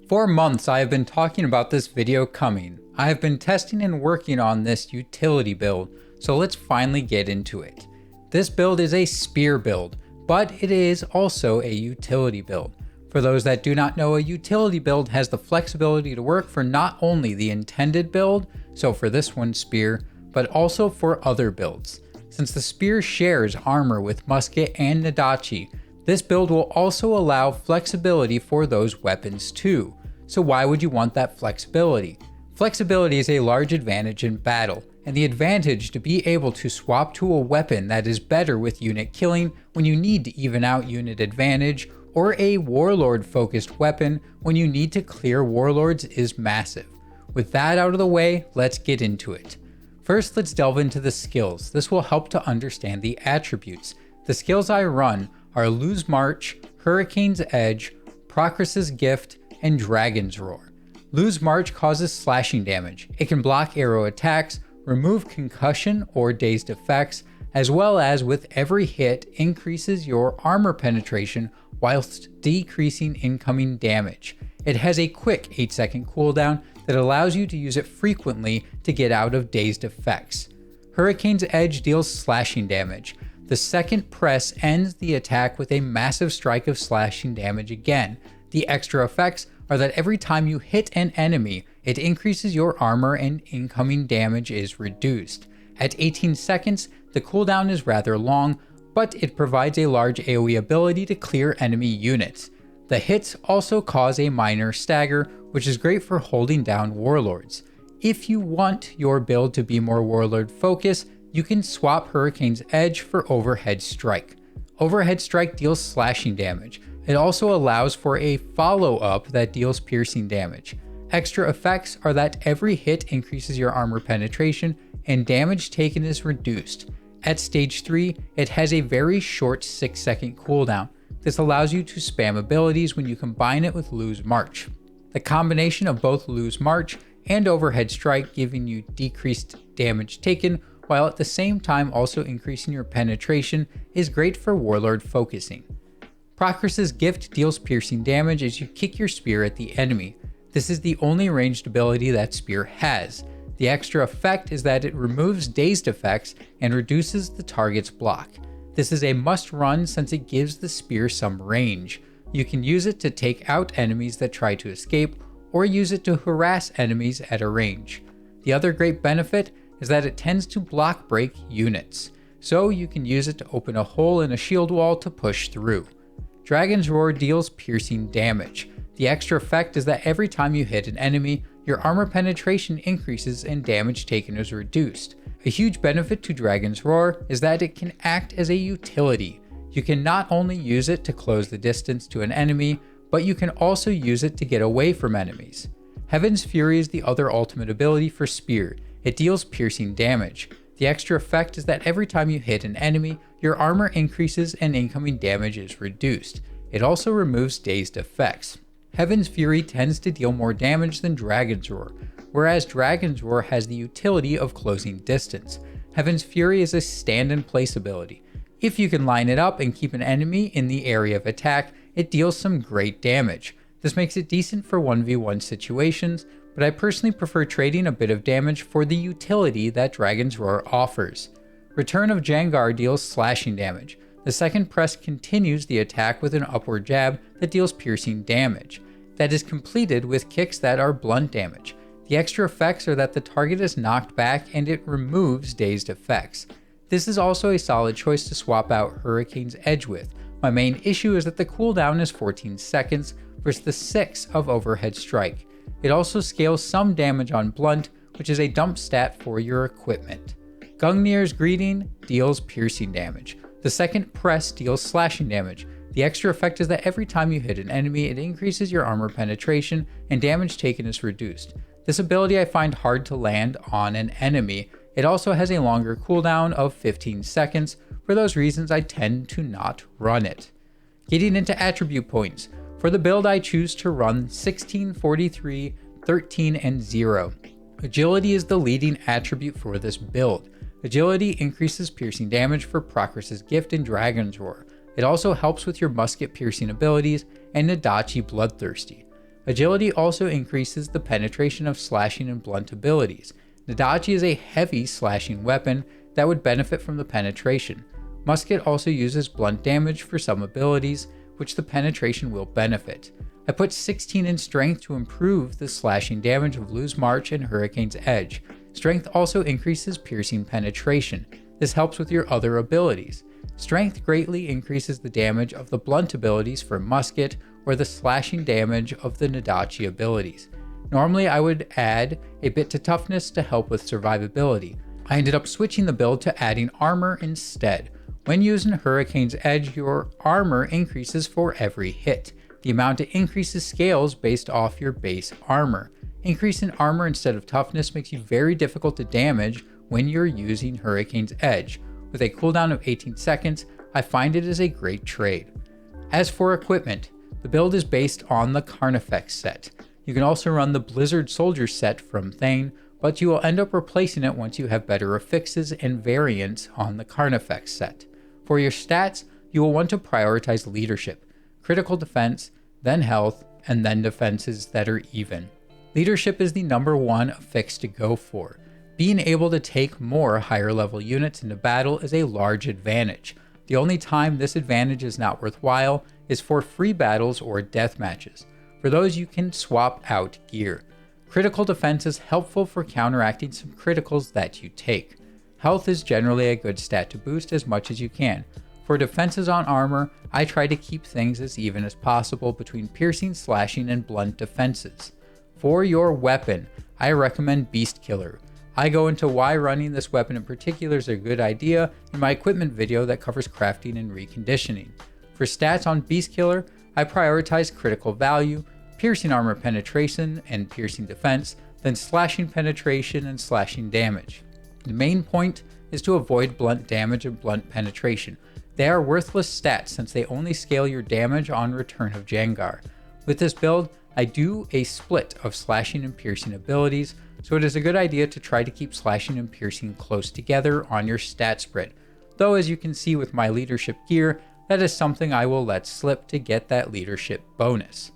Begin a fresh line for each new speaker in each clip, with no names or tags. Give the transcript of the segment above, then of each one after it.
For months, I have been talking about this video coming. I have been testing and working on this utility build, so let's finally get into it. This build is a spear build, but it is also a utility build. For those that do not know, a utility build has the flexibility to work for not only the intended build, so for this one spear, but also for other builds. Since the spear shares armor with musket and Nadachi, this build will also allow flexibility for those weapons too. So why would you want that flexibility? Flexibility is a large advantage in battle, and the advantage to be able to swap to a weapon that is better with unit killing when you need to even out unit advantage, or a warlord focused weapon when you need to clear warlords is massive. With that out of the way, let's get into it. First, let's delve into the skills. This will help to understand the attributes. The skills I run are Lose March, Hurricane's Edge, Procrus's Gift, and Dragon's Roar. Lose March causes slashing damage. It can block arrow attacks, remove concussion or dazed effects, as well as with every hit increases your armor penetration whilst decreasing incoming damage. It has a quick 8-second cooldown that allows you to use it frequently to get out of dazed effects. Hurricane's Edge deals slashing damage. The second press ends the attack with a massive strike of slashing damage again. The extra effects are that every time you hit an enemy, it increases your armor and incoming damage is reduced. At 18 seconds, the cooldown is rather long, but it provides a large AoE ability to clear enemy units. The hits also cause a minor stagger, which is great for holding down warlords. If you want your build to be more warlord focused, you can swap Hurricane's Edge for Overhead Strike. Overhead Strike deals slashing damage. It also allows for a follow-up that deals piercing damage. Extra effects are that every hit increases your armor penetration and damage taken is reduced. At stage 3, it has a very short 6-second cooldown. This allows you to spam abilities when you combine it with Lose March. The combination of both Lose March and Overhead Strike giving you decreased damage taken, while at the same time also increasing your penetration, is great for warlord focusing. Procrus's Gift deals piercing damage as you kick your spear at the enemy. This is the only ranged ability that spear has. The extra effect is that it removes dazed effects and reduces the target's block. This is a must run since it gives the spear some range. You can use it to take out enemies that try to escape, or use it to harass enemies at a range. The other great benefit is that it tends to block break units, so you can use it to open a hole in a shield wall to push through. Dragon's Roar deals piercing damage. The extra effect is that every time you hit an enemy, your armor penetration increases and damage taken is reduced. A huge benefit to Dragon's Roar is that it can act as a utility. You can not only use it to close the distance to an enemy, but you can also use it to get away from enemies. Heaven's Fury is the other ultimate ability for Spear. It deals piercing damage. The extra effect is that every time you hit an enemy, your armor increases and incoming damage is reduced. It also removes dazed effects. Heaven's Fury tends to deal more damage than Dragon's Roar, whereas Dragon's Roar has the utility of closing distance. Heaven's Fury is a stand-in-place ability. If you can line it up and keep an enemy in the area of attack, it deals some great damage. This makes it decent for 1v1 situations, but I personally prefer trading a bit of damage for the utility that Dragon's Roar offers. Return of Jangar deals slashing damage. The second press continues the attack with an upward jab that deals piercing damage. That is completed with kicks that are blunt damage. The extra effects are that the target is knocked back and it removes dazed effects. This is also a solid choice to swap out Hurricane's Edge with. My main issue is that the cooldown is 14 seconds versus the 6 of Overhead Strike. It also scales some damage on blunt, which is a dump stat for your equipment. Gungnir's Greeting deals piercing damage. The second press deals slashing damage. The extra effect is that every time you hit an enemy, it increases your armor penetration and damage taken is reduced. This ability I find hard to land on an enemy. It also has a longer cooldown of 15 seconds. For those reasons, I tend to not run it. Getting into attribute points. For the build, I choose to run 16, 43, 13, and 0. Agility is the leading attribute for this build. Agility increases piercing damage for Procrus's Gift and Dragon's Roar. It also helps with your musket piercing abilities and Nadachi Bloodthirsty. Agility also increases the penetration of slashing and blunt abilities. Nadachi is a heavy slashing weapon that would benefit from the penetration. Musket also uses blunt damage for some abilities, which the penetration will benefit. I put 16 in Strength to improve the slashing damage of Blue's March and Hurricane's Edge. Strength also increases piercing penetration. This helps with your other abilities. Strength greatly increases the damage of the blunt abilities for Musket or the slashing damage of the Nadachi abilities. Normally I would add a bit to Toughness to help with survivability. I ended up switching the build to adding Armor instead. When using Hurricane's Edge, your armor increases for every hit. The amount it increases scales based off your base armor. Increasing armor instead of toughness makes you very difficult to damage when you're using Hurricane's Edge. With a cooldown of 18 seconds, I find it is a great trade. As for equipment, the build is based on the Carnifex set. You can also run the Blizzard Soldier set from Thane, but you will end up replacing it once you have better affixes and variants on the Carnifex set. For your stats, you will want to prioritize leadership, critical defense, then health, and then defenses that are even. Leadership is the number one affix to go for. Being able to take more higher level units into battle is a large advantage. The only time this advantage is not worthwhile is for free battles or death matches. For those, you can swap out gear. Critical defense is helpful for counteracting some criticals that you take. Health is generally a good stat to boost as much as you can. For defenses on armor, I try to keep things as even as possible between piercing, slashing, and blunt defenses. For your weapon, I recommend Beast Killer. I go into why running this weapon in particular is a good idea in my equipment video that covers crafting and reconditioning. For stats on Beast Killer, I prioritize critical value, piercing armor penetration and piercing defense, then slashing penetration and slashing damage. The main point is to avoid blunt damage and blunt penetration. They are worthless stats since they only scale your damage on return of Jengar. With this build, I do a split of slashing and piercing abilities, so it is a good idea to try to keep slashing and piercing close together on your stat spread. Though as you can see with my leadership gear, that is something I will let slip to get that leadership bonus.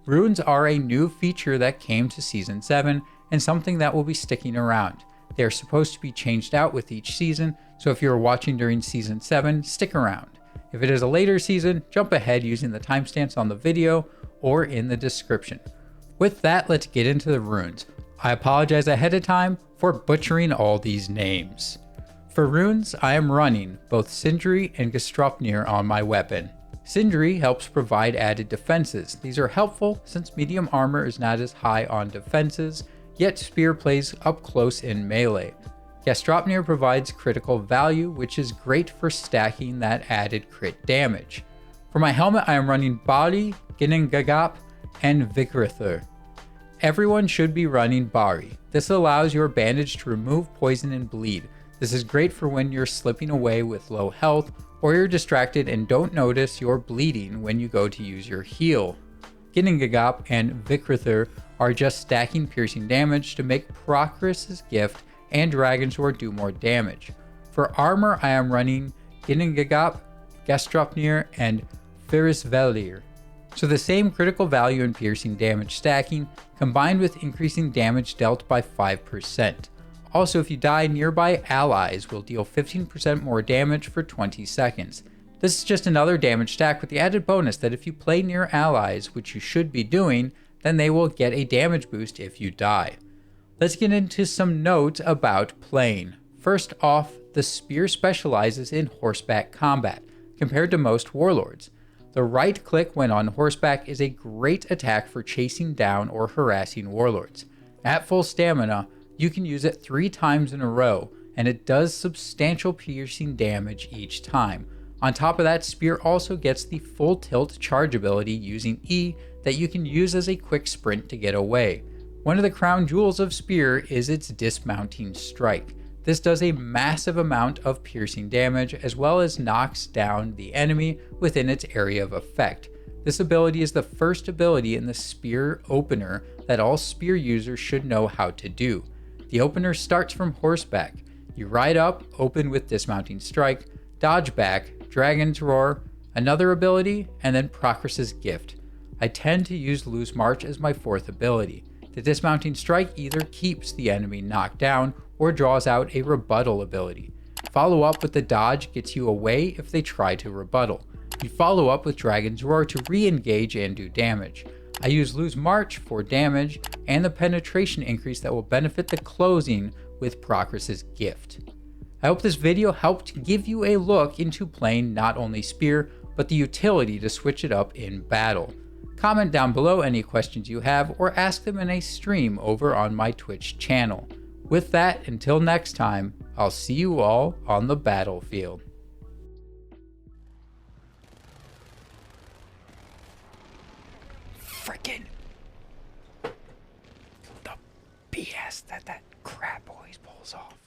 Runes are a new feature that came to Season 7 and something that will be sticking around. They are supposed to be changed out with each season, so if you are watching during Season 7, stick around. If it is a later season, jump ahead using the timestamps on the video or in the description. With that, let's get into the runes. I apologize ahead of time for butchering all these names. For runes, I am running both Sindri and Gastropnir on my weapon. Sindri helps provide added defenses. These are helpful since medium armor is not as high on defenses, yet spear plays up close in melee. Gastropnir provides critical value, which is great for stacking that added crit damage. For my helmet, I am running Bari, Ginnungagap, and Vikrithur. Everyone should be running Bari. This allows your bandage to remove poison and bleed. This is great for when you're slipping away with low health, or you're distracted and don't notice you're bleeding when you go to use your heal. Ginnungagap and Vikrithur are just stacking piercing damage to make Procris's Gift and Dragon Sword do more damage. For armor, I am running Ginnungagap, Gastropnir, and Firisvelir. So the same critical value and piercing damage stacking, combined with increasing damage dealt by 5%. Also, if you die, nearby allies will deal 15% more damage for 20 seconds. This is just another damage stack with the added bonus that if you play near allies, which you should be doing, then they will get a damage boost if you die. Let's get into some notes about playing. First off, the spear specializes in horseback combat, compared to most warlords. The right click when on horseback is a great attack for chasing down or harassing warlords. At full stamina, you can use it 3 times in a row, and it does substantial piercing damage each time. On top of that, Spear also gets the full tilt charge ability using E that you can use as a quick sprint to get away. One of the crown jewels of Spear is its dismounting strike. This does a massive amount of piercing damage as well as knocks down the enemy within its area of effect. This ability is the first ability in the Spear opener that all Spear users should know how to do. The opener starts from horseback. You ride up, open with dismounting strike, dodge back, Dragon's Roar, another ability, and then Procris's Gift. I tend to use Loose March as my 4th ability. The Dismounting Strike either keeps the enemy knocked down or draws out a rebuttal ability. Follow up with the Dodge gets you away if they try to rebuttal. You follow up with Dragon's Roar to re-engage and do damage. I use Loose March for damage and the penetration increase that will benefit the closing with Procris's Gift. I hope this video helped give you a look into playing not only Spear, but the utility to switch it up in battle. Comment down below any questions you have or ask them in a stream over on my Twitch channel. With that, until next time, I'll see you all on the battlefield. Frickin' the BS that crap always pulls off.